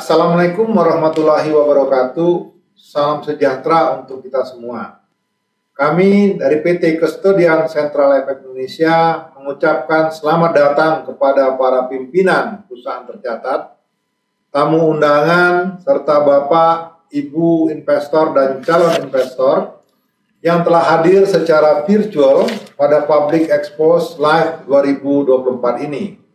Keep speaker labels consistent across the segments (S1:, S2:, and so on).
S1: Assalamualaikum warahmatullahi wabarakatuh. Salam sejahtera untuk kita semua. Kami dari PT Kustodian Sentral Efek Indonesia mengucapkan selamat datang kepada para pimpinan perusahaan tercatat, tamu undangan, serta Bapak, Ibu investor dan calon investor yang telah hadir secara virtual pada Public Expose Live 2024 ini.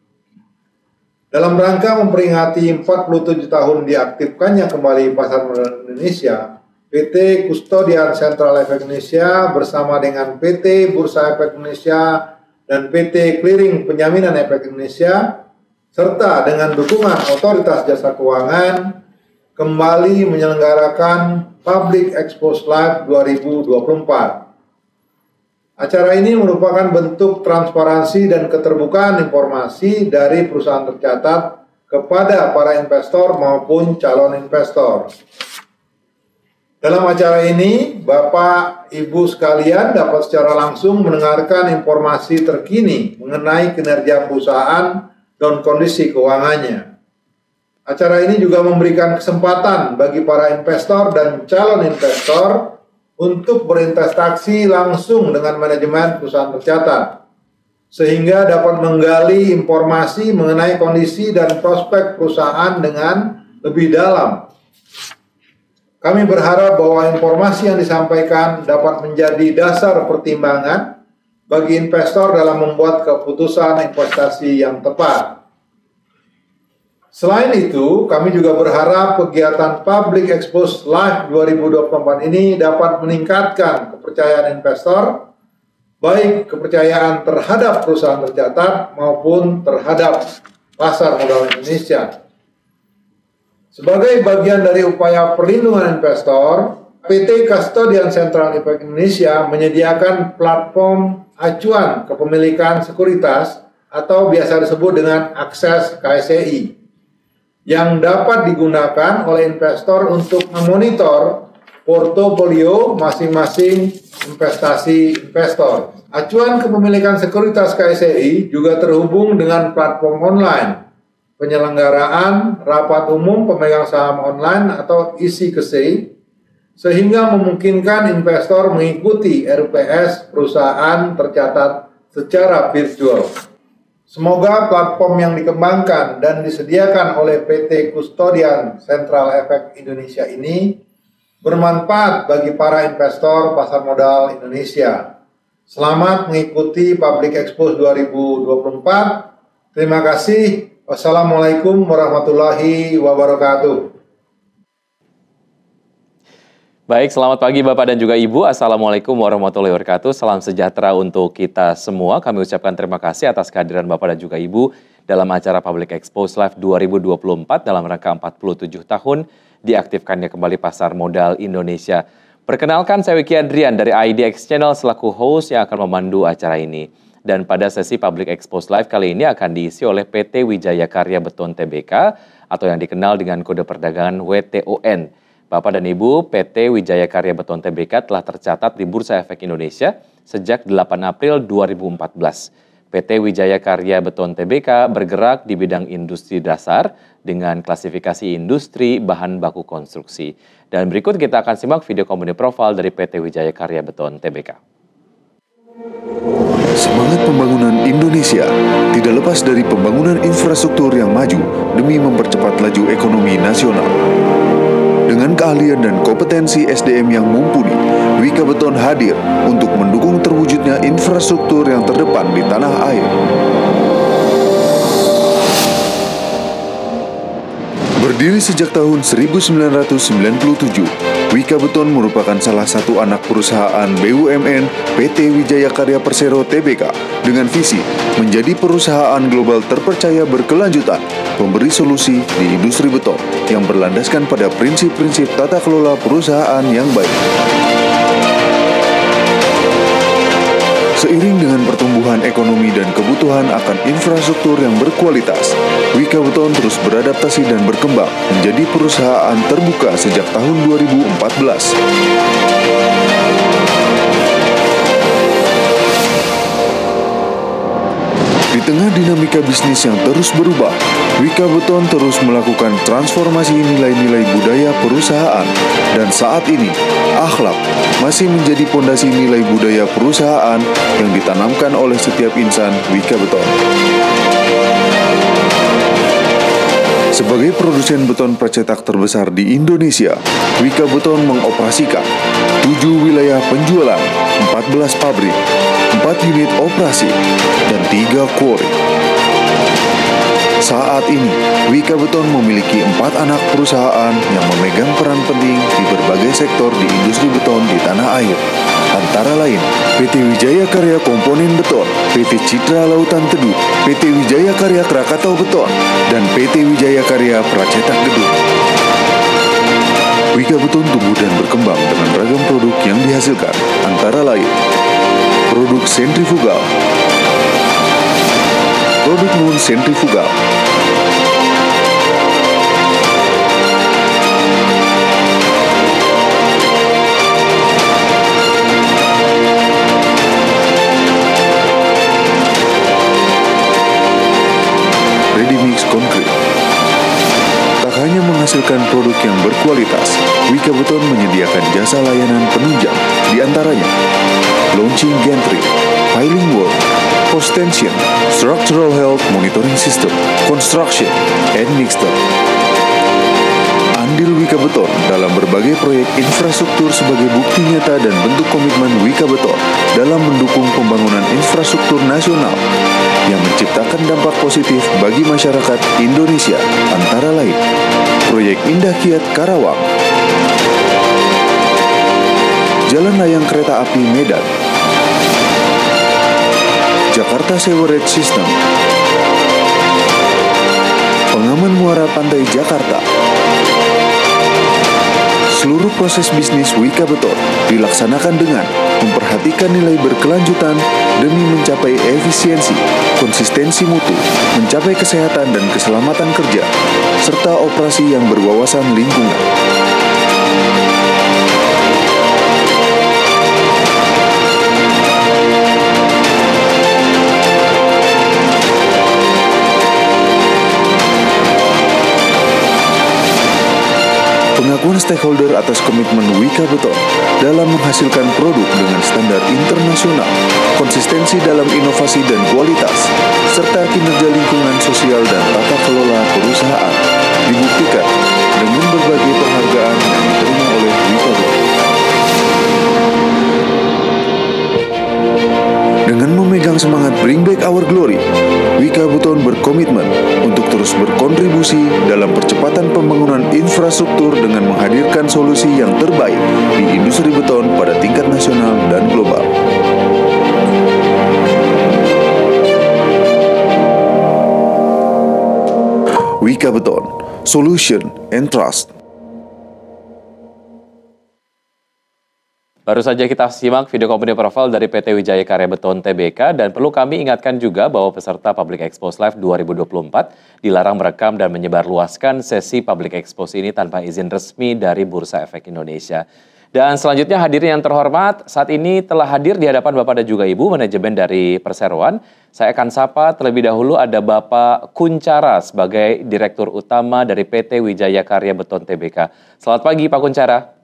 S1: Dalam rangka memperingati 47 tahun diaktifkannya kembali Pasar Modal Indonesia, PT Kustodian Sentral Efek Indonesia bersama dengan PT Bursa Efek Indonesia dan PT Clearing Penjaminan Efek Indonesia serta dengan dukungan Otoritas Jasa Keuangan kembali menyelenggarakan Public Expose Live 2024. Acara ini merupakan bentuk transparansi dan keterbukaan informasi dari perusahaan tercatat kepada para investor maupun calon investor. Dalam acara ini, Bapak, Ibu sekalian dapat secara langsung mendengarkan informasi terkini mengenai kinerja perusahaan dan kondisi keuangannya. Acara ini juga memberikan kesempatan bagi para investor dan calon investor untuk berinvestasi langsung dengan manajemen perusahaan tercatat, sehingga dapat menggali informasi mengenai kondisi dan prospek perusahaan dengan lebih dalam. Kami berharap bahwa informasi yang disampaikan dapat menjadi dasar pertimbangan bagi investor dalam membuat keputusan investasi yang tepat. Selain itu, kami juga berharap kegiatan Public Expose Live 2024 ini dapat meningkatkan kepercayaan investor, baik kepercayaan terhadap perusahaan tercatat maupun terhadap pasar modal Indonesia. Sebagai bagian dari upaya perlindungan investor, PT Kustodian Sentral Efek Indonesia menyediakan platform acuan kepemilikan sekuritas atau biasa disebut dengan akses KSEI, yang dapat digunakan oleh investor untuk memonitor portofolio masing-masing investasi investor. Acuan kepemilikan sekuritas KSEI juga terhubung dengan platform online, penyelenggaraan rapat umum pemegang saham online atau ISI-KSEI, sehingga memungkinkan investor mengikuti RPS perusahaan tercatat secara virtual. Semoga platform yang dikembangkan dan disediakan oleh PT Kustodian Sentral Efek Indonesia ini bermanfaat bagi para investor pasar modal Indonesia. Selamat mengikuti Public Expose 2024. Terima kasih. Wassalamualaikum warahmatullahi wabarakatuh.
S2: Baik, selamat pagi Bapak dan juga Ibu. Assalamualaikum warahmatullahi wabarakatuh. Salam sejahtera untuk kita semua. Kami ucapkan terima kasih atas kehadiran Bapak dan juga Ibu dalam acara Public Expose Live 2024 dalam rangka 47 tahun diaktifkannya kembali Pasar Modal Indonesia. Perkenalkan, saya Wiki Adrian dari IDX Channel selaku host yang akan memandu acara ini. Dan pada sesi Public Expose Live kali ini akan diisi oleh PT Wijaya Karya Beton Tbk atau yang dikenal dengan kode perdagangan WTON. Bapak dan Ibu, PT Wijaya Karya Beton Tbk telah tercatat di Bursa Efek Indonesia sejak 8 April 2014. PT Wijaya Karya Beton Tbk bergerak di bidang industri dasar dengan klasifikasi industri bahan baku konstruksi. Dan berikut kita akan simak video company profile dari PT Wijaya Karya Beton Tbk.
S3: Semangat pembangunan Indonesia tidak lepas dari pembangunan infrastruktur yang maju demi mempercepat laju ekonomi nasional. Dengan keahlian dan kompetensi SDM yang mumpuni, Wika Beton hadir untuk mendukung terwujudnya infrastruktur yang terdepan di tanah air. Berdiri sejak tahun 1997, Wika Beton merupakan salah satu anak perusahaan BUMN PT Wijaya Karya Persero Tbk dengan visi menjadi perusahaan global terpercaya berkelanjutan, memberi solusi di industri beton yang berlandaskan pada prinsip-prinsip tata kelola perusahaan yang baik. Seiring dengan pertumbuhan ekonomi dan kebutuhan akan infrastruktur yang berkualitas, Wika Beton terus beradaptasi dan berkembang menjadi perusahaan terbuka sejak tahun 2014. Di tengah dinamika bisnis yang terus berubah, Wika Beton terus melakukan transformasi nilai-nilai budaya perusahaan. Dan saat ini, akhlak masih menjadi pondasi nilai budaya perusahaan yang ditanamkan oleh setiap insan Wika Beton. Sebagai produsen beton percetak terbesar di Indonesia, Wika Beton mengoperasikan 7 wilayah penjualan, 14 pabrik, 4 unit operasi, dan 3 quarry. Saat ini, Wika Beton memiliki 4 anak perusahaan yang memegang peran penting di berbagai sektor di industri beton di tanah air. Antara lain, PT Wijaya Karya Komponen Beton, PT Citra Lautan Teduh, PT Wijaya Karya Krakatau Beton, dan PT Wijaya Karya Pracetak Gedung. Wika Beton tumbuh dan berkembang dengan beragam produk yang dihasilkan, antara lain produk sentrifugal, produk non-sentrifugal, ready-mix konkret. Tak hanya menghasilkan produk yang berkualitas, Wika Beton menyediakan jasa layanan penunjang, diantaranya launching gantry, piling work, post tension, structural health monitoring system, construction, and mixer. Andil Wika Beton dalam berbagai proyek infrastruktur sebagai bukti nyata dan bentuk komitmen Wika Beton dalam mendukung pembangunan infrastruktur nasional yang menciptakan dampak positif bagi masyarakat Indonesia, antara lain proyek Indah Kiat Karawang, Jalan Layang Kereta Api Medan, Jakarta Sewerage System, Pengaman Muara Pantai Jakarta. Seluruh proses bisnis Wika Beton dilaksanakan dengan memperhatikan nilai berkelanjutan demi mencapai efisiensi, konsistensi mutu, mencapai kesehatan dan keselamatan kerja, serta operasi yang berwawasan lingkungan. Pengakuan stakeholder atas komitmen Wika Beton dalam menghasilkan produk dengan standar internasional, konsistensi dalam inovasi dan kualitas, serta kinerja lingkungan sosial dan tata kelola perusahaan dibuktikan dengan berbagai penghargaan yang diterima oleh Wika Beton. Dengan memegang semangat Bring Back Our Glory, Wika Beton berkomitmen untuk terus berkontribusi dalam percepatan pembangunan infrastruktur dengan menghadirkan solusi yang terbaik di industri beton pada tingkat nasional dan global. Wika Beton, Solution and Trust.
S2: Baru saja kita simak video company profile dari PT Wijaya Karya Beton Tbk, dan perlu kami ingatkan juga bahwa peserta Public Expose Live 2024 dilarang merekam dan menyebarluaskan sesi Public Expose ini tanpa izin resmi dari Bursa Efek Indonesia. Dan selanjutnya hadirin yang terhormat, saat ini telah hadir di hadapan Bapak dan juga Ibu manajemen dari Perseroan. Saya akan sapa terlebih dahulu ada Bapak Kuncara sebagai Direktur Utama dari PT Wijaya Karya Beton Tbk. Selamat pagi Pak Kuncara.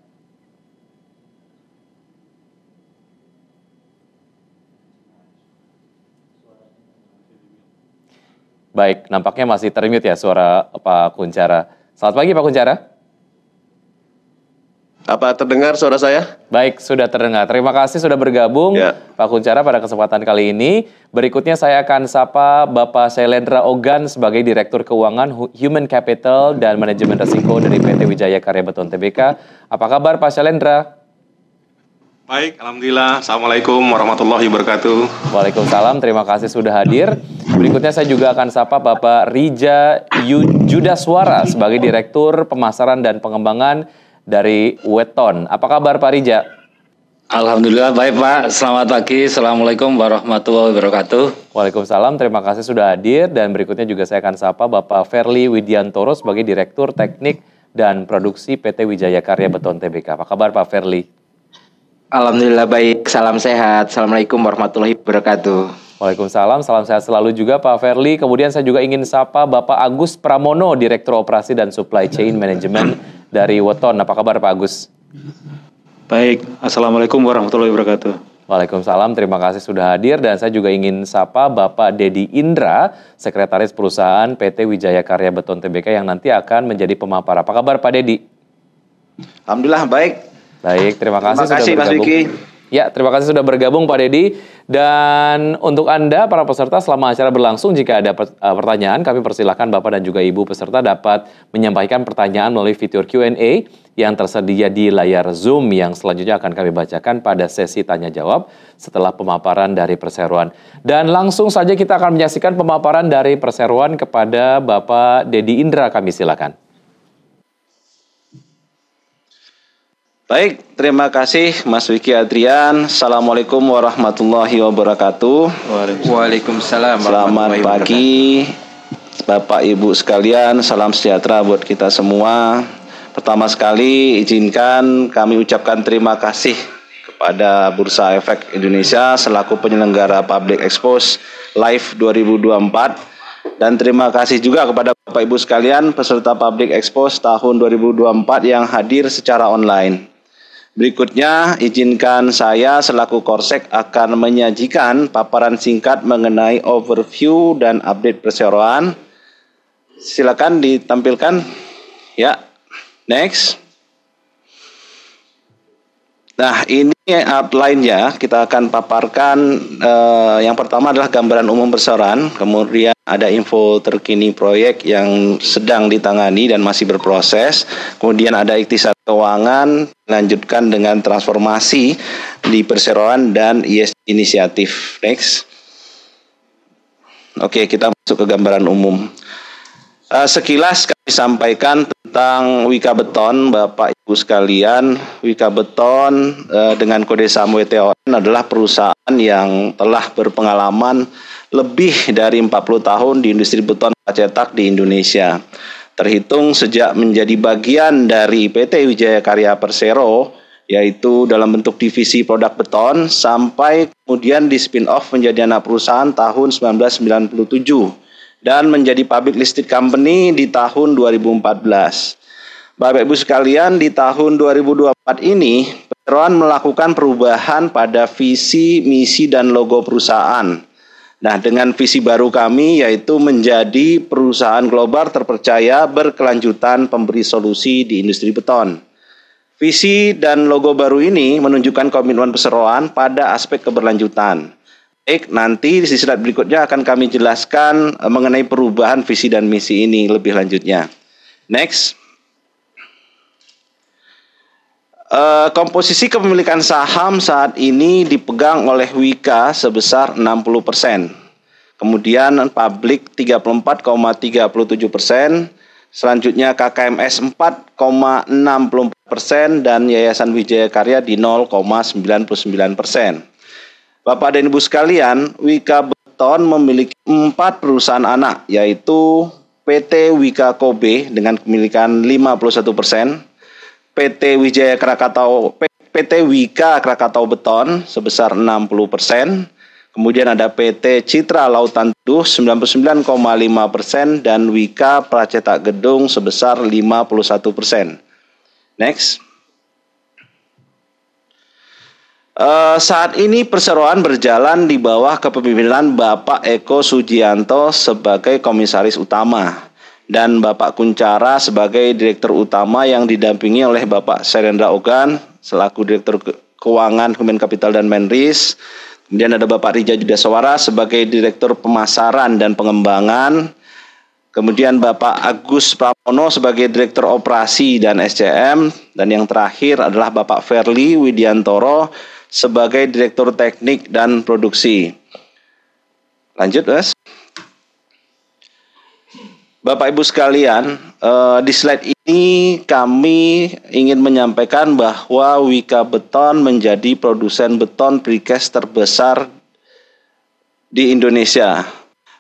S2: Baik, nampaknya masih termute ya suara Pak Kuncara. Selamat pagi Pak Kuncara.
S4: Apa terdengar suara saya?
S2: Baik, sudah terdengar. Terima kasih sudah bergabung Pak Kuncara pada kesempatan kali ini. Berikutnya saya akan sapa Bapak Shailendra Ogan sebagai Direktur Keuangan, Human Capital dan Manajemen Risiko dari PT Wijaya Karya Beton Tbk. Apa kabar Pak Shailendra?
S4: Baik, alhamdulillah. Assalamualaikum warahmatullahi wabarakatuh.
S2: Waalaikumsalam, terima kasih sudah hadir. Berikutnya saya juga akan sapa Bapak Rija Judaswara sebagai Direktur Pemasaran dan Pengembangan dari Weton. Apa kabar Pak Rija?
S5: Alhamdulillah baik Pak. Selamat pagi. Assalamualaikum warahmatullahi wabarakatuh.
S2: Waalaikumsalam, terima kasih sudah hadir. Dan berikutnya juga saya akan sapa Bapak Ferli Widiantoro sebagai Direktur Teknik dan Produksi PT Wijaya Karya Beton Tbk. Apa kabar Pak Ferli?
S6: Alhamdulillah baik, salam sehat. Assalamualaikum warahmatullahi wabarakatuh.
S2: Waalaikumsalam, salam sehat selalu juga Pak Verly. Kemudian saya juga ingin sapa Bapak Agus Pramono, Direktur Operasi dan Supply Chain Management dari Weton. Apa kabar Pak Agus?
S6: Baik, Assalamualaikum warahmatullahi wabarakatuh.
S2: Waalaikumsalam, terima kasih sudah hadir. Dan saya juga ingin sapa Bapak Dedi Indra, Sekretaris Perusahaan PT Wijaya Karya Beton Tbk yang nanti akan menjadi pemapar. Apa kabar Pak Dedi?
S7: Alhamdulillah baik.
S2: Baik, terima kasih sudah
S7: Mas
S2: bergabung.
S7: Vicky.
S2: Ya, terima kasih sudah bergabung Pak Dedi. Dan untuk Anda, para peserta, selama acara berlangsung, jika ada pertanyaan, kami persilahkan Bapak dan juga Ibu peserta dapat menyampaikan pertanyaan melalui fitur Q&A yang tersedia di layar Zoom yang selanjutnya akan kami bacakan pada sesi tanya-jawab setelah pemaparan dari perseroan. Dan langsung saja kita akan menyaksikan pemaparan dari perseroan kepada Bapak Dedi Indra. Kami silakan.
S7: Baik, terima kasih Mas Vicky Adrian. Assalamualaikum warahmatullahi wabarakatuh.
S6: Waalaikumsalam.
S7: Selamat pagi Bapak Ibu sekalian, salam sejahtera buat kita semua. Pertama sekali izinkan kami ucapkan terima kasih kepada Bursa Efek Indonesia selaku penyelenggara Public Expose Live 2024. Dan terima kasih juga kepada Bapak Ibu sekalian peserta Public Expose tahun 2024 yang hadir secara online. Berikutnya, izinkan saya selaku Korsek akan menyajikan paparan singkat mengenai overview dan update perseroan. Silakan ditampilkan. Ya, next. Nah, ini outline-nya kita akan paparkan. Yang pertama adalah gambaran umum perseroan, kemudian ada info terkini proyek yang sedang ditangani dan masih berproses. Kemudian ada ikhtisar keuangan, lanjutkan dengan transformasi di perseroan dan ESG inisiatif. Next. Oke, kita masuk ke gambaran umum. Sekilas kami sampaikan tentang Wika Beton, Bapak Ibu sekalian. Wika Beton dengan kode saham WTON adalah perusahaan yang telah berpengalaman lebih dari 40 tahun di industri beton cetak di Indonesia. Terhitung sejak menjadi bagian dari PT Wijaya Karya Persero, yaitu dalam bentuk divisi produk beton, sampai kemudian di spin-off menjadi anak perusahaan tahun 1997 dan menjadi public listed company di tahun 2014. Bapak Ibu sekalian, di tahun 2024 ini, Perseroan melakukan perubahan pada visi, misi, dan logo perusahaan. Nah, dengan visi baru kami yaitu menjadi perusahaan global terpercaya berkelanjutan pemberi solusi di industri beton. Visi dan logo baru ini menunjukkan komitmen Perseroan pada aspek keberlanjutan. Baik, nanti di slide berikutnya akan kami jelaskan mengenai perubahan visi dan misi ini lebih lanjutnya. Next. Komposisi kepemilikan saham saat ini dipegang oleh Wika sebesar 60%. Kemudian publik 34,37%, selanjutnya KKMS 4,64% dan Yayasan Wijaya Karya di 0,99%. Bapak dan Ibu sekalian, Wika Beton memiliki 4 perusahaan anak, yaitu PT Wika Kobe dengan kepemilikan 51%, PT Wika Krakatau Beton sebesar 60%, kemudian ada PT Citra Lautan Teduh 99,5% dan Wika Pracetak Gedung sebesar 51%. Next. Saat ini Perseroan berjalan di bawah kepemimpinan Bapak Eko Sujianto sebagai komisaris utama dan Bapak Kuncara sebagai direktur utama yang didampingi oleh Bapak Serendra Ogan selaku direktur keuangan Human Capital dan Menris. Kemudian ada Bapak Rija Judaswara sebagai direktur pemasaran dan pengembangan. Kemudian Bapak Agus Pramono sebagai direktur operasi dan SCM. Dan yang terakhir adalah Bapak Verly Widiantoro sebagai direktur teknik dan produksi. Lanjut, Mas. Bapak Ibu sekalian, di slide ini kami ingin menyampaikan bahwa Wika Beton menjadi produsen beton precast terbesar di Indonesia.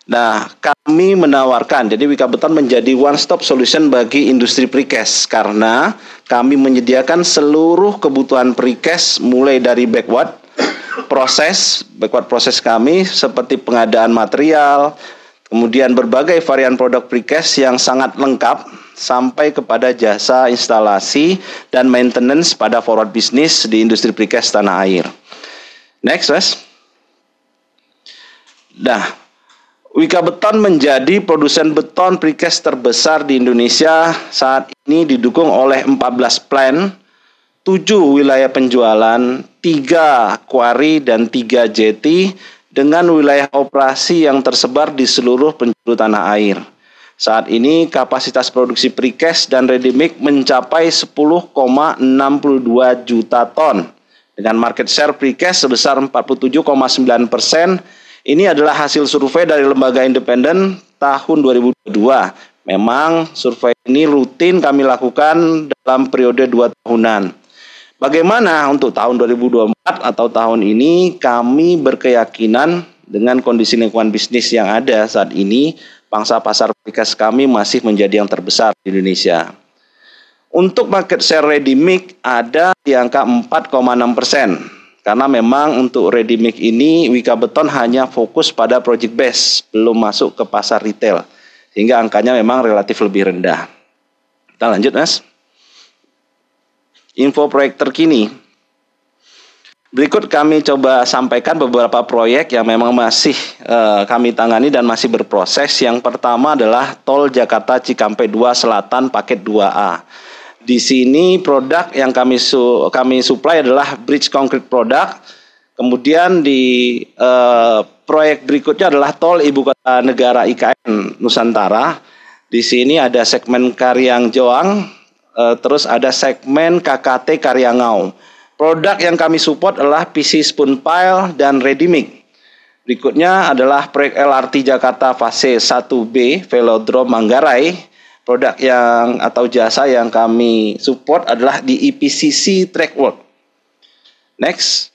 S7: Nah, kami menawarkan, jadi Wika Beton menjadi one stop solution bagi industri precast karena kami menyediakan seluruh kebutuhan precast mulai dari backward, backward proses kami seperti pengadaan material, kemudian berbagai varian produk precast yang sangat lengkap sampai kepada jasa instalasi dan maintenance pada forward business di industri precast tanah air. Next, Wes. Nah, Wika Beton menjadi produsen beton precast terbesar di Indonesia saat ini, didukung oleh 14 plant, 7 wilayah penjualan, 3 quarry dan 3 jetty dengan wilayah operasi yang tersebar di seluruh penjuru tanah air. Saat ini kapasitas produksi precast dan ready mix mencapai 10,62 juta ton dengan market share precast sebesar 47,9%. Ini adalah hasil survei dari lembaga independen tahun 2022. Memang survei ini rutin kami lakukan dalam periode 2 tahunan. Bagaimana untuk tahun 2024 atau tahun ini? Kami berkeyakinan dengan kondisi lingkungan bisnis yang ada saat ini, pangsa pasar precast kami masih menjadi yang terbesar di Indonesia. Untuk market share ready mix ada di angka 4,6%. Karena memang untuk ready mix ini Wika Beton hanya fokus pada project base, belum masuk ke pasar retail, sehingga angkanya memang relatif lebih rendah. Kita lanjut, Mas. Info proyek terkini. Berikut kami coba sampaikan beberapa proyek yang memang masih kami tangani dan masih berproses. Yang pertama adalah Tol Jakarta Cikampek 2 Selatan paket 2A. Di sini produk yang kami supply adalah bridge concrete product. Kemudian di proyek berikutnya adalah Tol Ibu Kota Negara IKN Nusantara. Di sini ada segmen Karyang Joang, terus ada segmen KKT Karyangau. Produk yang kami support adalah PC spoon pile dan ready mix. Berikutnya adalah proyek LRT Jakarta fase 1B Velodrome Manggarai. Produk yang atau jasa yang kami support adalah di EPCC Track Work. Next.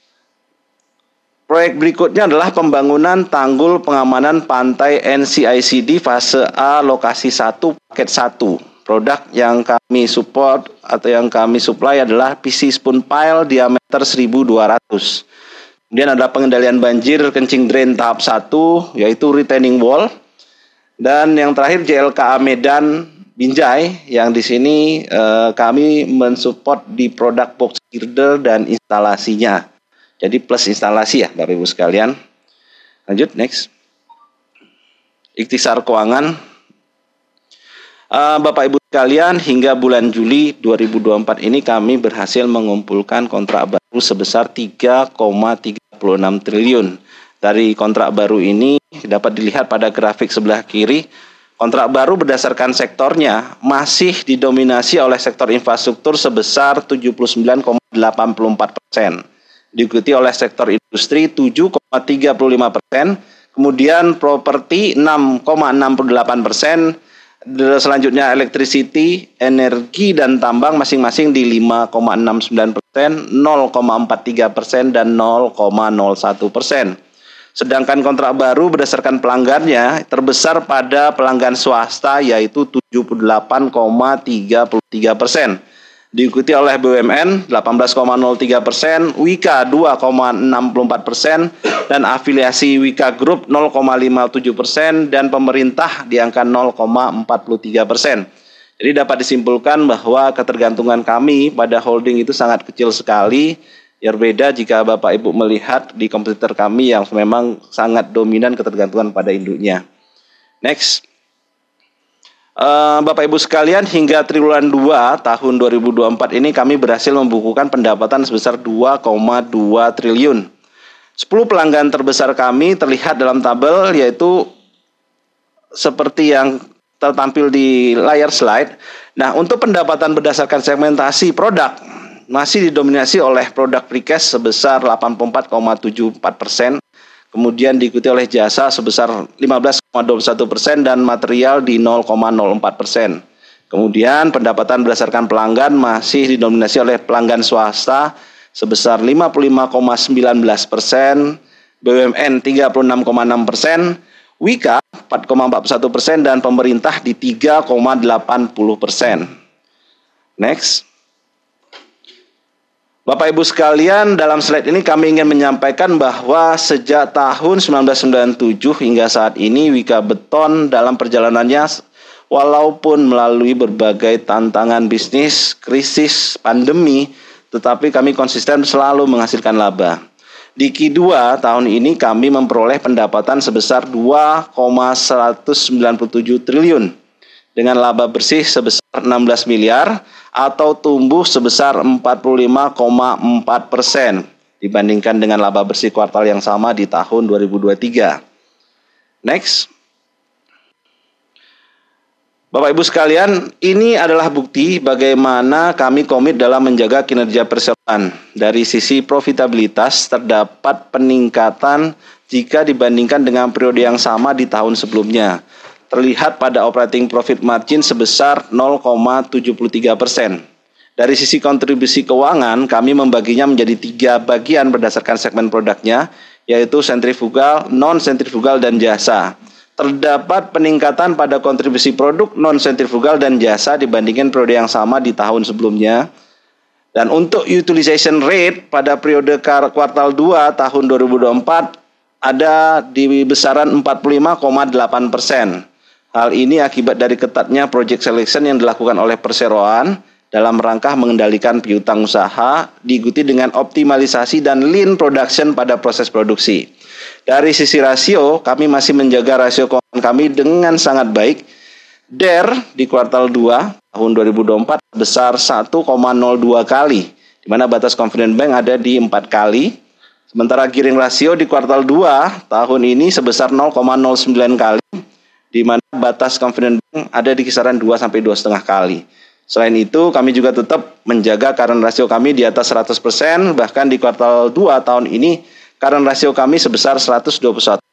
S7: Proyek berikutnya adalah pembangunan tanggul pengamanan pantai NCICD fase A lokasi 1 paket 1. Produk yang kami support atau yang kami supply adalah PC spoon pile diameter 1200. Kemudian ada pengendalian banjir kencing drain tahap 1 yaitu retaining wall. Dan yang terakhir JLKA Medan Binjai, yang di sini kami mensupport di produk box girder dan instalasinya. Jadi plus instalasi ya Bapak Ibu sekalian. Lanjut, next. Ikhtisar keuangan. Bapak Ibu sekalian, hingga bulan Juli 2024 ini kami berhasil mengumpulkan kontrak baru sebesar 3,36 triliun. Dari kontrak baru ini dapat dilihat pada grafik sebelah kiri. Kontrak baru berdasarkan sektornya masih didominasi oleh sektor infrastruktur sebesar 79,84%. Diikuti oleh sektor industri 7,35%, kemudian properti 6,68%, selanjutnya electricity, energi dan tambang masing-masing di 5,69%, 0,43% dan 0,01%. Sedangkan kontrak baru berdasarkan pelanggannya terbesar pada pelanggan swasta yaitu 78,33%. Diikuti oleh BUMN 18,03%, Wika 2,64%, dan afiliasi Wika Group 0,57%, dan pemerintah di angka 0,43%. Jadi dapat disimpulkan bahwa ketergantungan kami pada holding itu sangat kecil sekali. Berbeda jika Bapak Ibu melihat di kompetitor kami yang memang sangat dominan ketergantungan pada induknya. Next. Bapak Ibu sekalian, hingga triwulan 2 tahun 2024 ini kami berhasil membukukan pendapatan sebesar 2,2 triliun. 10 pelanggan terbesar kami terlihat dalam tabel, yaitu seperti yang tertampil di layar slide. Nah, untuk pendapatan berdasarkan segmentasi produk masih didominasi oleh produk precast sebesar 84,74%, kemudian diikuti oleh jasa sebesar 15,21% dan material di 0,04%. Kemudian pendapatan berdasarkan pelanggan masih didominasi oleh pelanggan swasta sebesar 55,19%, BUMN 36,6%, Wika 4,41% dan pemerintah di 3,80%. Next. Bapak Ibu sekalian, dalam slide ini kami ingin menyampaikan bahwa sejak tahun 1997 hingga saat ini Wika Beton dalam perjalanannya walaupun melalui berbagai tantangan bisnis, krisis, pandemi, tetapi kami konsisten selalu menghasilkan laba. Di Q2 tahun ini kami memperoleh pendapatan sebesar 2,197 triliun dengan laba bersih sebesar 16 miliar atau tumbuh sebesar 45,4% dibandingkan dengan laba bersih kuartal yang sama di tahun 2023. Next. Bapak Ibu sekalian, ini adalah bukti bagaimana kami komit dalam menjaga kinerja perseroan. Dari sisi profitabilitas terdapat peningkatan jika dibandingkan dengan periode yang sama di tahun sebelumnya. Terlihat pada operating profit margin sebesar 0,73%. Dari sisi kontribusi keuangan, kami membaginya menjadi 3 bagian berdasarkan segmen produknya, yaitu sentrifugal, non-sentrifugal, dan jasa. Terdapat peningkatan pada kontribusi produk non-sentrifugal dan jasa dibandingkan periode yang sama di tahun sebelumnya. Dan untuk utilization rate pada periode kuartal 2 tahun 2024 ada di besaran 45,8%. Hal ini akibat dari ketatnya project selection yang dilakukan oleh perseroan dalam rangka mengendalikan piutang usaha, diikuti dengan optimalisasi dan lean production pada proses produksi. Dari sisi rasio, kami masih menjaga rasio keuangan kami dengan sangat baik. DER di kuartal 2 tahun 2024 besar 1,02 kali, di mana batas confident bank ada di 4 kali. Sementara gearing rasio di kuartal 2 tahun ini sebesar 0,09 kali, di mana batas confident bank ada di kisaran 2 sampai 2,5 kali. Selain itu, kami juga tetap menjaga current rasio kami di atas 100%, bahkan di kuartal 2 tahun ini current rasio kami sebesar 121,82%.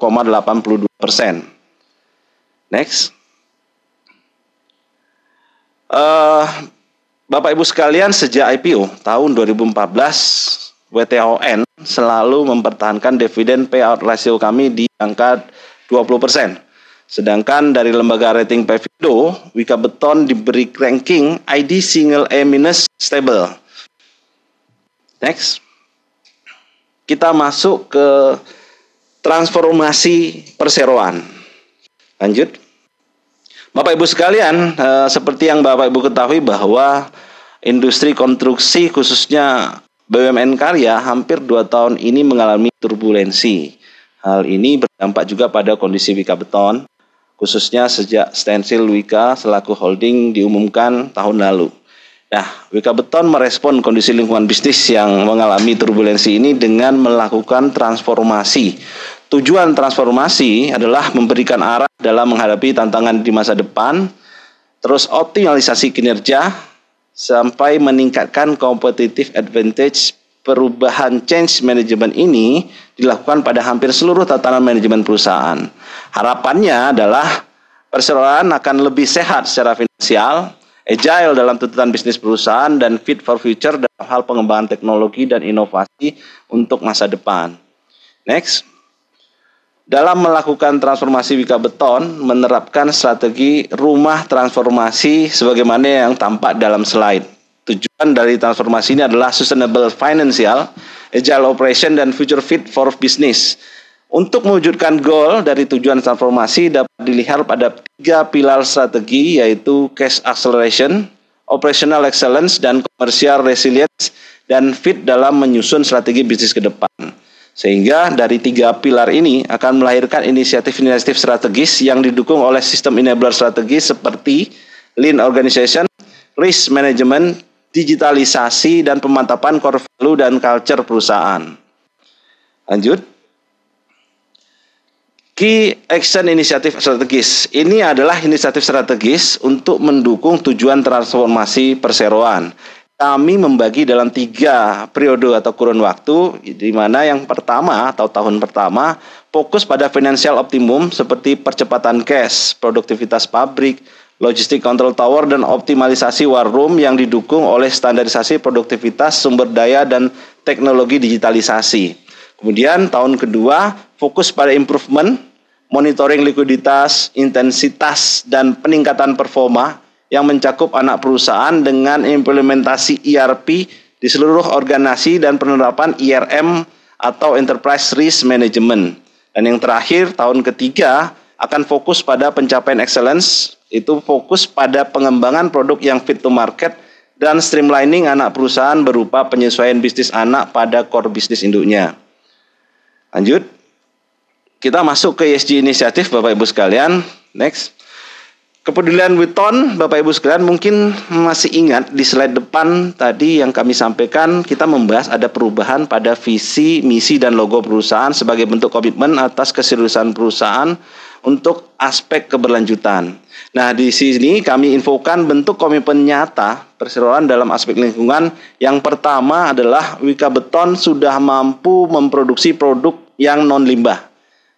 S7: Next. Bapak Ibu sekalian, sejak IPO tahun 2014, WTON selalu mempertahankan dividen payout ratio kami di angka 20%. Sedangkan dari lembaga rating Pevindo, Wika Beton diberi ranking ID single A- stable. Next. Kita masuk ke transformasi perseroan. Lanjut. Bapak Ibu sekalian, seperti yang Bapak Ibu ketahui bahwa industri konstruksi khususnya BUMN karya hampir 2 tahun ini mengalami turbulensi. Hal ini berdampak juga pada kondisi Wika Beton, khususnya sejak stensil Wika selaku holding diumumkan tahun lalu. Nah, Wika Beton merespon kondisi lingkungan bisnis yang mengalami turbulensi ini dengan melakukan transformasi. Tujuan transformasi adalah memberikan arah dalam menghadapi tantangan di masa depan, terus optimalisasi kinerja, sampai meningkatkan competitive advantage. Perubahan change management ini dilakukan pada hampir seluruh tatanan manajemen perusahaan. Harapannya adalah perseroan akan lebih sehat secara finansial, agile dalam tuntutan bisnis perusahaan, dan fit for future dalam hal pengembangan teknologi dan inovasi untuk masa depan. Next. Dalam melakukan transformasi Wika Beton menerapkan strategi rumah transformasi sebagaimana yang tampak dalam slide. Tujuan dari transformasi ini adalah sustainable financial, agile operation, dan future fit for business. Untuk mewujudkan goal dari tujuan transformasi dapat dilihat pada 3 pilar strategi, yaitu cash acceleration, operational excellence, dan commercial resilience, dan fit dalam menyusun strategi bisnis ke depan. Sehingga dari 3 pilar ini akan melahirkan inisiatif-inisiatif strategis yang didukung oleh sistem enabler strategis seperti lean organization, risk management, digitalisasi, dan pemantapan core value dan culture perusahaan. Lanjut. Key action inisiatif strategis. Ini adalah inisiatif strategis untuk mendukung tujuan transformasi perseroan. Kami membagi dalam 3 periode atau kurun waktu, di mana yang pertama atau tahun pertama fokus pada financial optimum seperti percepatan cash, produktivitas pabrik, logistik control tower, dan optimalisasi war room yang didukung oleh standarisasi produktivitas, sumber daya, dan teknologi digitalisasi. Kemudian tahun kedua fokus pada improvement, monitoring likuiditas, intensitas, dan peningkatan performa yang mencakup anak perusahaan dengan implementasi ERP, di seluruh organisasi dan penerapan IRM atau Enterprise Risk Management. Dan yang terakhir, tahun ketiga akan fokus pada pencapaian excellence, itu fokus pada pengembangan produk yang fit to market dan streamlining anak perusahaan berupa penyesuaian bisnis anak pada core bisnis induknya. Lanjut, kita masuk ke ESG inisiatif Bapak Ibu sekalian. Next. Kepedulian Weton, Bapak Ibu sekalian mungkin masih ingat di slide depan tadi yang kami sampaikan, kita membahas ada perubahan pada visi, misi, dan logo perusahaan sebagai bentuk komitmen atas keseriusan perusahaan untuk aspek keberlanjutan. Nah, di sini kami infokan bentuk komitmen nyata perseroan dalam aspek lingkungan. Yang pertama adalah Wika Beton sudah mampu memproduksi produk yang non-limbah.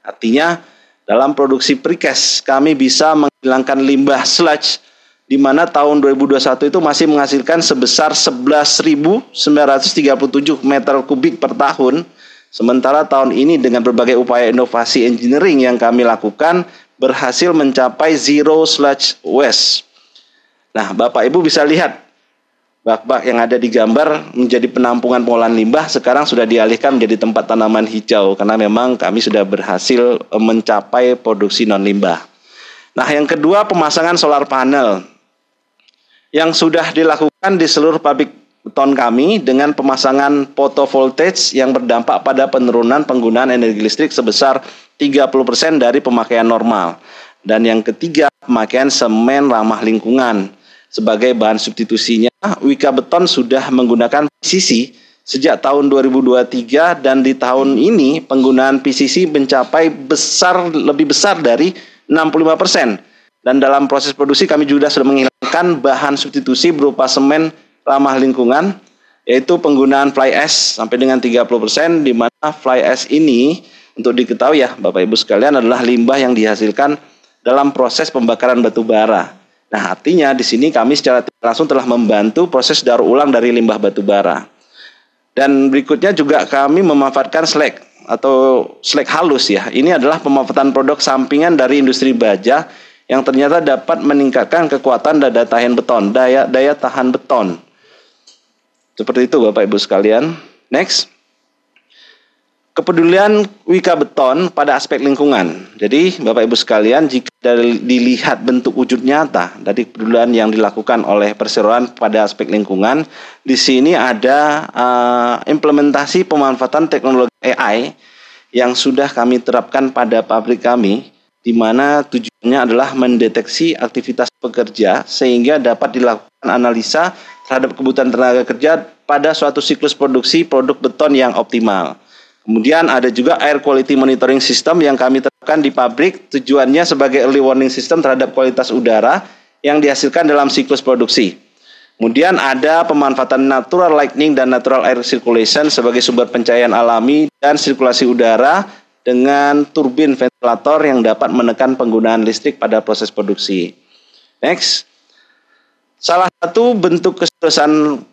S7: Artinya, dalam produksi precast kami bisa menghilangkan limbah sludge di mana tahun 2021 itu masih menghasilkan sebesar 11.937 meter kubik per tahun. Sementara tahun ini dengan berbagai upaya inovasi engineering yang kami lakukan berhasil mencapai zero sludge waste. Nah, Bapak Ibu bisa lihat bak-bak yang ada di gambar menjadi penampungan pengolahan limbah sekarang sudah dialihkan menjadi tempat tanaman hijau karena memang kami sudah berhasil mencapai produksi non limbah. Nah, yang kedua pemasangan solar panel yang sudah dilakukan di seluruh pabrik beton kami dengan pemasangan photovoltaic yang berdampak pada penurunan penggunaan energi listrik sebesar 30% dari pemakaian normal. Dan yang ketiga pemakaian semen ramah lingkungan. Sebagai bahan substitusinya, Wika Beton sudah menggunakan PCC sejak tahun 2023 dan di tahun ini penggunaan PCC mencapai lebih besar dari 65%. Dan dalam proses produksi kami juga sudah menghilangkan bahan substitusi berupa semen ramah lingkungan, yaitu penggunaan fly ash sampai dengan 30%, di mana fly ash ini untuk diketahui ya Bapak Ibu sekalian adalah limbah yang dihasilkan dalam proses pembakaran batu bara. Nah, artinya di sini kami secara langsung telah membantu proses daur ulang dari limbah batu bara. Dan berikutnya juga kami memanfaattkan slag atau slag halus ya. Ini adalah pemanfaatan produk sampingan dari industri baja yang ternyata dapat meningkatkan kekuatan daya tahan beton, daya tahan beton. Seperti itu Bapak Ibu sekalian. Next. Kepedulian Wika Beton pada aspek lingkungan. Jadi Bapak Ibu sekalian, jika dilihat bentuk wujud nyata dari kepedulian yang dilakukan oleh perseroan pada aspek lingkungan, di sini ada implementasi pemanfaatan teknologi AI yang sudah kami terapkan pada pabrik kami, di mana tujuannya adalah mendeteksi aktivitas pekerja sehingga dapat dilakukan analisa terhadap kebutuhan tenaga kerja pada suatu siklus produksi produk beton yang optimal. Kemudian ada juga air quality monitoring system yang kami terapkan di pabrik, tujuannya sebagai early warning system terhadap kualitas udara yang dihasilkan dalam siklus produksi. Kemudian ada pemanfaatan natural lighting dan natural air circulation sebagai sumber pencahayaan alami dan sirkulasi udara dengan turbin ventilator yang dapat menekan penggunaan listrik pada proses produksi. Next. Salah satu bentuk keseriusan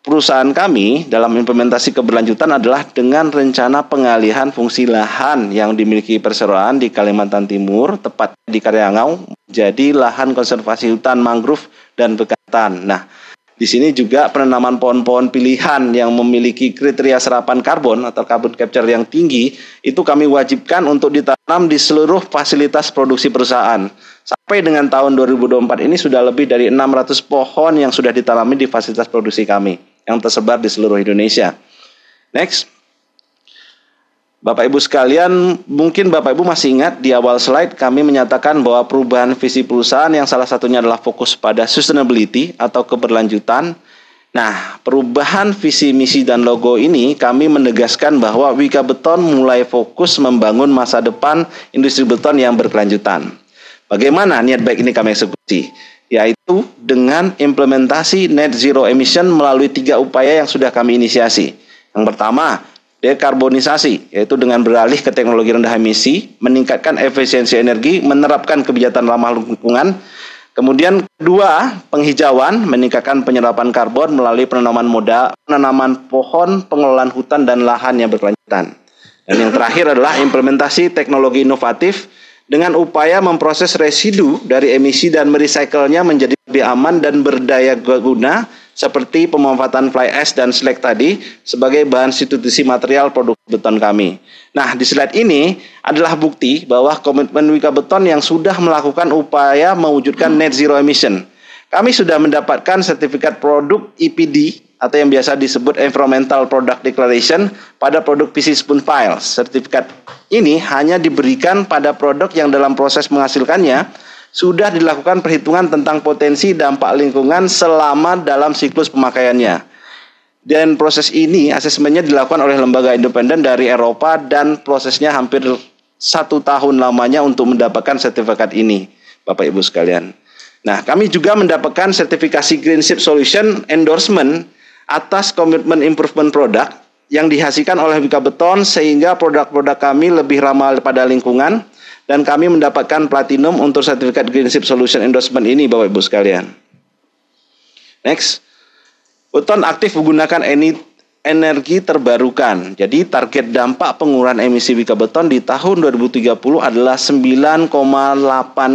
S7: perusahaan kami dalam implementasi keberlanjutan adalah dengan rencana pengalihan fungsi lahan yang dimiliki perseroan di Kalimantan Timur, tepatnya di Karyangau, jadi lahan konservasi hutan mangrove dan bekantan. Nah, di sini juga penanaman pohon-pohon pilihan yang memiliki kriteria serapan karbon atau carbon capture yang tinggi, itu kami wajibkan untuk ditanam di seluruh fasilitas produksi perusahaan. Sampai dengan tahun 2024 ini sudah lebih dari 600 pohon yang sudah ditanami di fasilitas produksi kami yang tersebar di seluruh Indonesia. Next. Bapak Ibu sekalian, mungkin Bapak Ibu masih ingat di awal slide kami menyatakan bahwa perubahan visi perusahaan yang salah satunya adalah fokus pada sustainability atau keberlanjutan. Nah, perubahan visi, misi, dan logo ini kami menegaskan bahwa Wika Beton mulai fokus membangun masa depan industri beton yang berkelanjutan. Bagaimana niat baik ini kami eksekusi? Yaitu dengan implementasi net zero emission melalui 3 upaya yang sudah kami inisiasi. Yang pertama, dekarbonisasi, yaitu dengan beralih ke teknologi rendah emisi, meningkatkan efisiensi energi, menerapkan kebijakan ramah lingkungan. Kemudian kedua, penghijauan, meningkatkan penyerapan karbon melalui penanaman pohon, pengelolaan hutan dan lahan yang berkelanjutan. Dan yang terakhir adalah implementasi teknologi inovatif dengan upaya memproses residu dari emisi dan merecycle-nya menjadi lebih aman dan berdaya guna seperti pemanfaatan fly ash dan slag tadi sebagai bahan substitusi material produk beton kami. Nah, di slide ini adalah bukti bahwa komitmen Wika Beton yang sudah melakukan upaya mewujudkan net zero emission. Kami sudah mendapatkan sertifikat produk EPD atau yang biasa disebut Environmental Product Declaration pada produk PC Spoon Files. Sertifikat ini hanya diberikan pada produk yang dalam proses menghasilkannya sudah dilakukan perhitungan tentang potensi dampak lingkungan selama dalam siklus pemakaiannya. Dan proses ini asesmennya dilakukan oleh lembaga independen dari Eropa dan prosesnya hampir 1 tahun lamanya untuk mendapatkan sertifikat ini, Bapak Ibu sekalian. Nah, kami juga mendapatkan sertifikasi Greenship Solution Endorsement atas komitmen improvement product yang dihasilkan oleh Wika Beton sehingga produk-produk kami lebih ramah pada lingkungan dan kami mendapatkan platinum untuk sertifikat Greenship Solution Endorsement ini, Bapak Ibu sekalian. Next. Beton aktif menggunakan energi terbarukan. Jadi target dampak pengurangan emisi Wika Beton di tahun 2030 adalah 9,8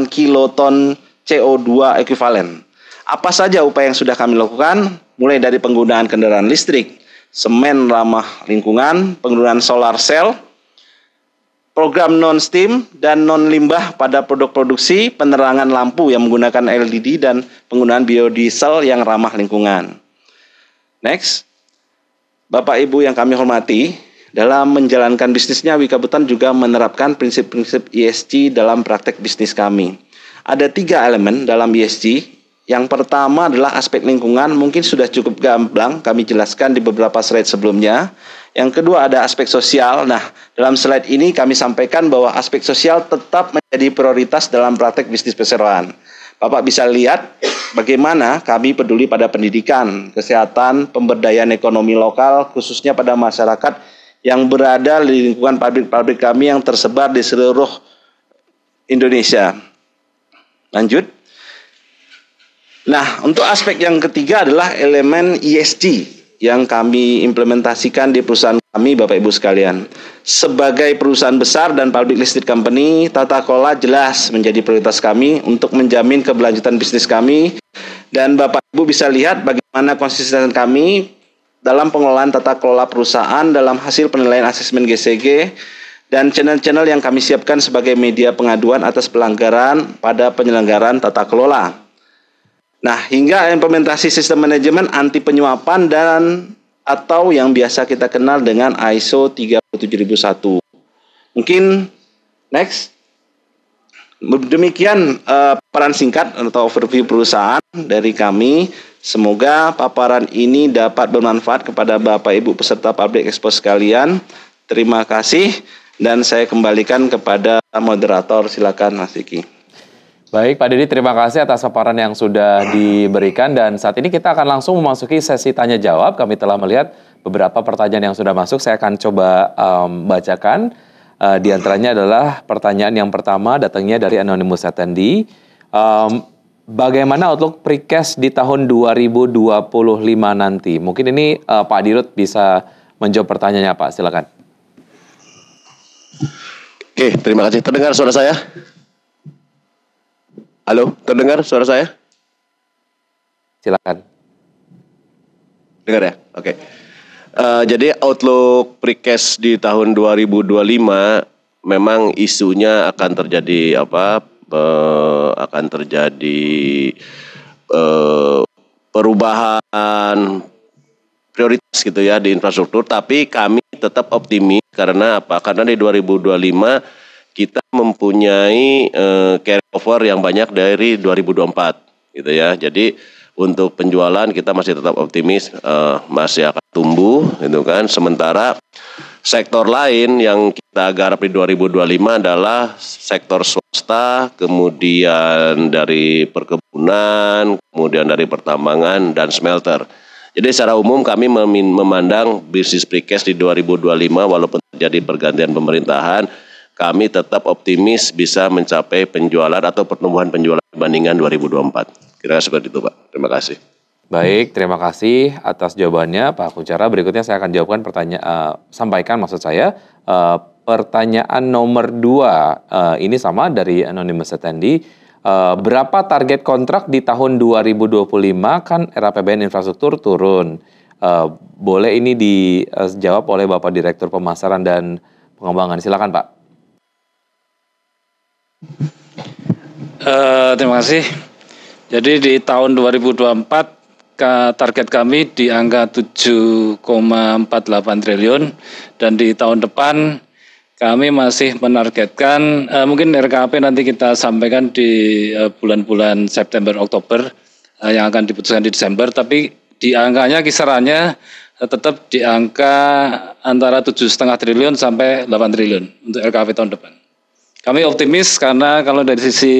S7: kiloton CO2 ekuivalen. Apa saja upaya yang sudah kami lakukan? Mulai dari penggunaan kendaraan listrik, semen ramah lingkungan, penggunaan solar cell, program non-steam dan non-limbah pada produk produksi, penerangan lampu yang menggunakan LED dan penggunaan biodiesel yang ramah lingkungan. Next, Bapak Ibu yang kami hormati, dalam menjalankan bisnisnya Wika Beton juga menerapkan prinsip-prinsip ESG dalam praktek bisnis kami. Ada 3 elemen dalam ESG. Yang pertama adalah aspek lingkungan, mungkin sudah cukup gamblang kami jelaskan di beberapa slide sebelumnya. Yang kedua ada aspek sosial. Nah, dalam slide ini kami sampaikan bahwa aspek sosial tetap menjadi prioritas dalam praktek bisnis perseroan. Bapak bisa lihat bagaimana kami peduli pada pendidikan, kesehatan, pemberdayaan ekonomi lokal, khususnya pada masyarakat yang berada di lingkungan pabrik-pabrik kami yang tersebar di seluruh Indonesia. Lanjut. Nah, untuk aspek yang ketiga adalah elemen ESG yang kami implementasikan di perusahaan kami, Bapak Ibu sekalian. Sebagai perusahaan besar dan public listed company, tata kelola jelas menjadi prioritas kami untuk menjamin keberlanjutan bisnis kami. Dan Bapak Ibu bisa lihat bagaimana konsisten kami dalam pengelolaan tata kelola perusahaan dalam hasil penilaian asesmen GCG dan channel-channel yang kami siapkan sebagai media pengaduan atas pelanggaran pada penyelenggaraan tata kelola. Nah, hingga implementasi sistem manajemen anti penyuapan dan atau yang biasa kita kenal dengan ISO 37001. Mungkin next. Demikian paparan singkat atau overview perusahaan dari kami. Semoga paparan ini dapat bermanfaat kepada Bapak Ibu peserta Public Expo sekalian. Terima kasih dan saya kembalikan kepada moderator. Silakan Mas Diki.
S2: Baik, Pak Dedi, terima kasih atas paparan yang sudah diberikan dan saat ini kita akan langsung memasuki sesi tanya jawab. Kami telah melihat beberapa pertanyaan yang sudah masuk. Saya akan coba bacakan. Di antaranya adalah pertanyaan yang pertama datangnya dari Anonymous Attendee. Bagaimana outlook precast di tahun 2025 nanti? Mungkin ini Pak Dirut bisa menjawab pertanyaannya, Pak. Silakan.
S4: Oke, terima kasih. Terdengar suara saya? Halo, terdengar suara saya?
S2: Silakan.
S4: Dengar ya? Oke. Jadi outlook precast di tahun 2025 memang isunya akan terjadi akan terjadi perubahan prioritas gitu ya di infrastruktur, tapi kami tetap optimis karena apa? Karena di 2025 kita mempunyai carryover yang banyak dari 2024 gitu ya. Jadi untuk penjualan kita masih tetap optimis masih akan tumbuh gitu kan. Sementara sektor lain yang kita garap di 2025 adalah sektor swasta, kemudian dari perkebunan, kemudian dari pertambangan dan smelter. Jadi secara umum kami memandang bisnis precast di 2025 walaupun terjadi pergantian pemerintahan, kami tetap optimis bisa mencapai penjualan atau pertumbuhan penjualan dibandingkan 2024. Kira-kira seperti itu, Pak. Terima kasih.
S2: Baik, terima kasih atas jawabannya, Pak Kucara. Berikutnya saya akan jawabkan sampaikan maksud saya. Pertanyaan nomor 2 ini sama dari Anonymous Attendee. Berapa target kontrak di tahun 2025? Kan RAPBN infrastruktur turun. Boleh ini dijawab oleh Bapak Direktur Pemasaran dan Pengembangan. Silakan Pak.
S5: Terima kasih. Jadi di tahun 2024 target kami di angka 7,48 triliun dan di tahun depan kami masih menargetkan, mungkin RKP nanti kita sampaikan di bulan-bulan September, Oktober yang akan diputuskan di Desember, tapi di angkanya kisarannya tetap di angka antara 7,5 triliun sampai 8 triliun untuk RKP tahun depan. Kami optimis karena kalau dari sisi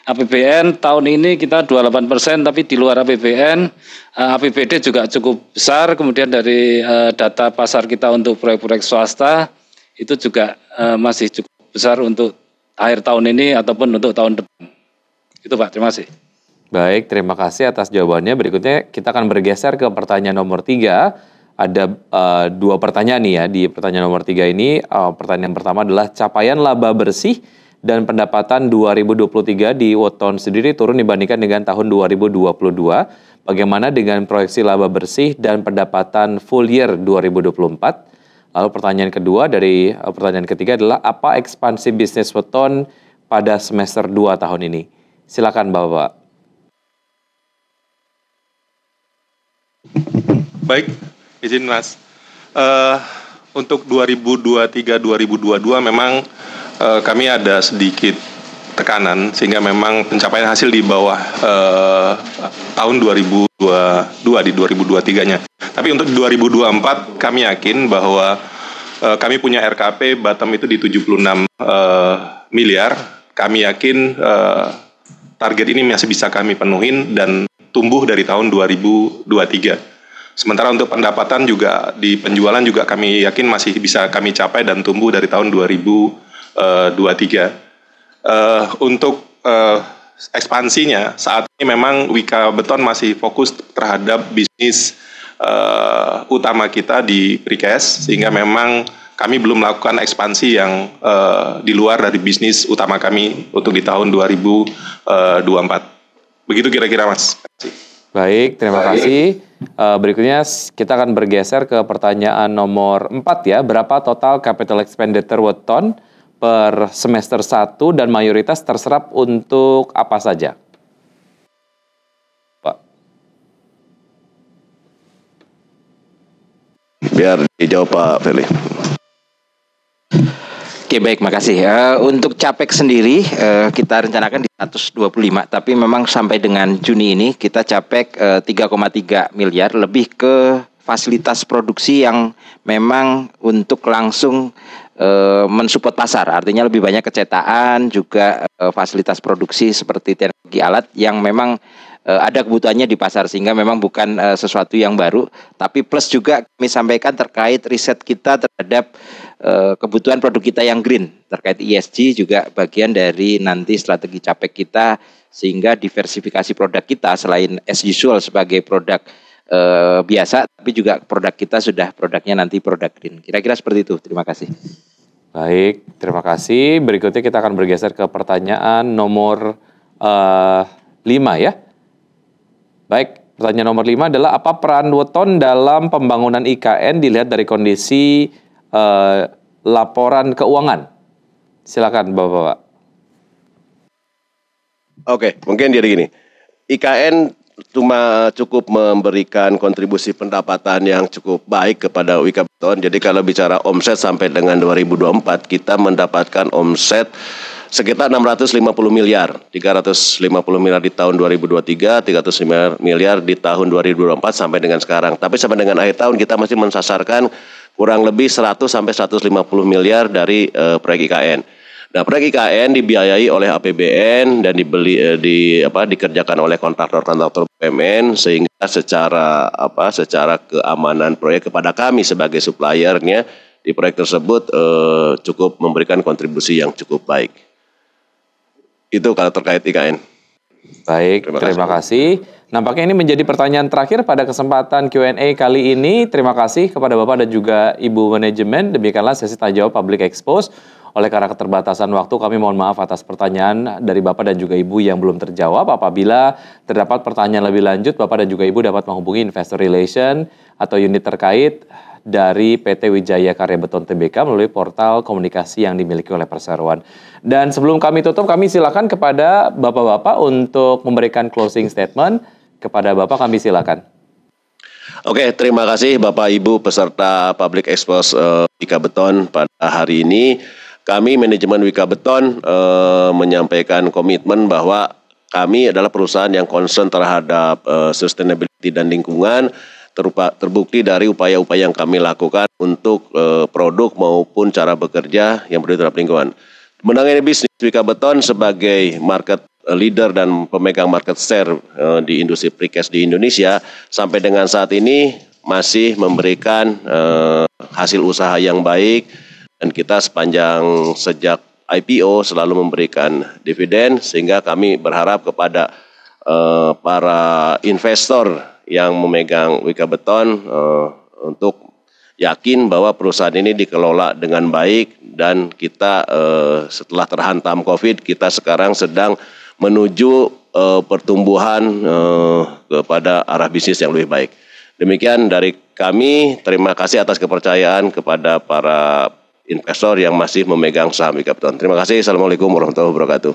S5: APBN tahun ini kita 28%, tapi di luar APBN, APBD juga cukup besar, kemudian dari data pasar kita untuk proyek-proyek swasta, itu juga masih cukup besar untuk akhir tahun ini ataupun untuk tahun depan. Itu Pak, terima kasih.
S2: Baik, terima kasih atas jawabannya. Berikutnya kita akan bergeser ke pertanyaan nomor 3. Ada 2 pertanyaan nih ya di pertanyaan nomor 3 ini. Pertanyaan pertama adalah capaian laba bersih dan pendapatan 2023 di Weton sendiri turun dibandingkan dengan tahun 2022. Bagaimana dengan proyeksi laba bersih dan pendapatan full year 2024? Lalu pertanyaan kedua dari pertanyaan ketiga adalah apa ekspansi bisnis Weton pada semester 2 tahun ini? Silakan Bapak.
S8: Baik, izin Mas. Untuk 2023-2022 memang kami ada sedikit tekanan sehingga memang pencapaian hasil di bawah tahun 2022 di 2023-nya. Tapi untuk 2024 kami yakin bahwa kami punya RKP bottom itu di 76 miliar. Kami yakin target ini masih bisa kami penuhin dan tumbuh dari tahun 2023. Sementara untuk pendapatan juga di penjualan juga kami yakin masih bisa kami capai dan tumbuh dari tahun 2023. Untuk ekspansinya saat ini memang Wika Beton masih fokus terhadap bisnis utama kita di precast, sehingga memang kami belum melakukan ekspansi yang di luar dari bisnis utama kami untuk di tahun 2024. Begitu kira-kira Mas.
S2: Baik, terima kasih. Berikutnya kita akan bergeser ke pertanyaan nomor 4 ya. Berapa total capital expenditure Weton per semester 1 dan mayoritas terserap untuk apa saja? Pak.
S4: Biar dijawab Pak Feli.
S9: Oke, baik, makasih. Untuk CAPEX sendiri kita rencanakan di 125, tapi memang sampai dengan Juni ini kita CAPEX 3,3 miliar, lebih ke fasilitas produksi yang memang untuk langsung mensupport pasar, artinya lebih banyak kecetakan, juga fasilitas produksi seperti teknologi alat yang memang ada kebutuhannya di pasar, sehingga memang bukan sesuatu yang baru, tapi plus juga kami sampaikan terkait riset kita terhadap kebutuhan produk kita yang green, terkait ESG juga bagian dari nanti strategi CAPEX kita, sehingga diversifikasi produk kita selain as usual sebagai produk biasa, tapi juga produk kita sudah produknya nanti produk green. Kira-kira seperti itu. Terima kasih.
S2: Baik, terima kasih. Berikutnya kita akan bergeser ke pertanyaan nomor 5 ya. Baik, pertanyaan nomor 5 adalah apa peran Weton dalam pembangunan IKN dilihat dari kondisi laporan keuangan? Silakan Bapak-Bapak.
S4: Oke, mungkin jadi gini. IKN cuma cukup memberikan kontribusi pendapatan yang cukup baik kepada Wika Beton. Jadi kalau bicara omset sampai dengan 2024 kita mendapatkan omset sekitar 650 miliar, 350 miliar di tahun 2023, 305 miliar di tahun 2024 sampai dengan sekarang. Tapi sampai dengan akhir tahun kita masih mensasarkan kurang lebih 100 sampai 150 miliar dari proyek IKN. Nah, proyek IKN dibiayai oleh APBN dan dikerjakan oleh kontraktor-kontraktor BUMN, sehingga secara keamanan proyek kepada kami sebagai suppliernya di proyek tersebut cukup memberikan kontribusi yang cukup baik. Itu kalau terkait IKN.
S2: Baik, terima kasih. Nampaknya ini menjadi pertanyaan terakhir pada kesempatan Q&A kali ini. Terima kasih kepada Bapak dan juga Ibu Manajemen. Demikianlah sesi tanya jawab Public Expose. Oleh karena keterbatasan waktu, kami mohon maaf atas pertanyaan dari Bapak dan juga Ibu yang belum terjawab. Apabila terdapat pertanyaan lebih lanjut, Bapak dan juga Ibu dapat menghubungi Investor Relation atau unit terkait dari PT Wijaya Karya Beton Tbk melalui portal komunikasi yang dimiliki oleh perseroan. Dan sebelum kami tutup, kami silakan kepada Bapak-Bapak untuk memberikan closing statement. Kepada Bapak kami silakan.
S4: Oke, terima kasih Bapak Ibu peserta Public Expose Wika Beton pada hari ini. Kami manajemen Wika Beton menyampaikan komitmen bahwa kami adalah perusahaan yang concern terhadap sustainability dan lingkungan, terbukti dari upaya-upaya yang kami lakukan untuk produk maupun cara bekerja yang berdiri terhadap lingkungan. Menangani bisnis Wika Beton sebagai market leader dan pemegang market share di industri precast di Indonesia sampai dengan saat ini masih memberikan hasil usaha yang baik, dan kita sejak IPO selalu memberikan dividen, sehingga kami berharap kepada para investor yang memegang Wika Beton untuk yakin bahwa perusahaan ini dikelola dengan baik, dan kita setelah terhantam COVID, kita sekarang sedang menuju pertumbuhan kepada arah bisnis yang lebih baik. Demikian dari kami, terima kasih atas kepercayaan kepada para investor yang masih memegang saham Wika Beton. Terima kasih. Assalamualaikum warahmatullahi wabarakatuh.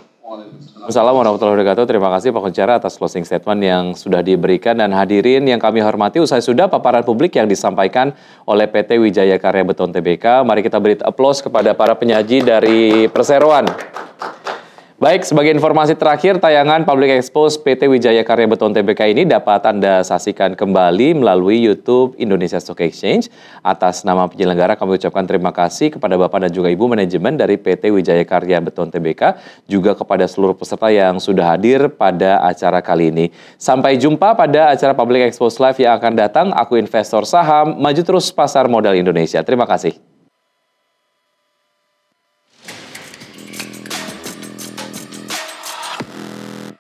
S2: Assalamualaikum warahmatullahi wabarakatuh. Terima kasih Pak Kunchara atas closing statement yang sudah diberikan, dan hadirin yang kami hormati, usai sudah paparan publik yang disampaikan oleh PT Wijaya Karya Beton Tbk. Mari kita beri aplaus kepada para penyaji dari perseroan. Baik, sebagai informasi terakhir, tayangan Public Expose PT Wijaya Karya Beton Tbk ini dapat Anda saksikan kembali melalui YouTube Indonesia Stock Exchange. Atas nama penyelenggara kami ucapkan terima kasih kepada Bapak dan juga Ibu manajemen dari PT Wijaya Karya Beton Tbk, juga kepada seluruh peserta yang sudah hadir pada acara kali ini. Sampai jumpa pada acara Public Expose Live yang akan datang. Aku investor saham, maju terus pasar modal Indonesia. Terima kasih.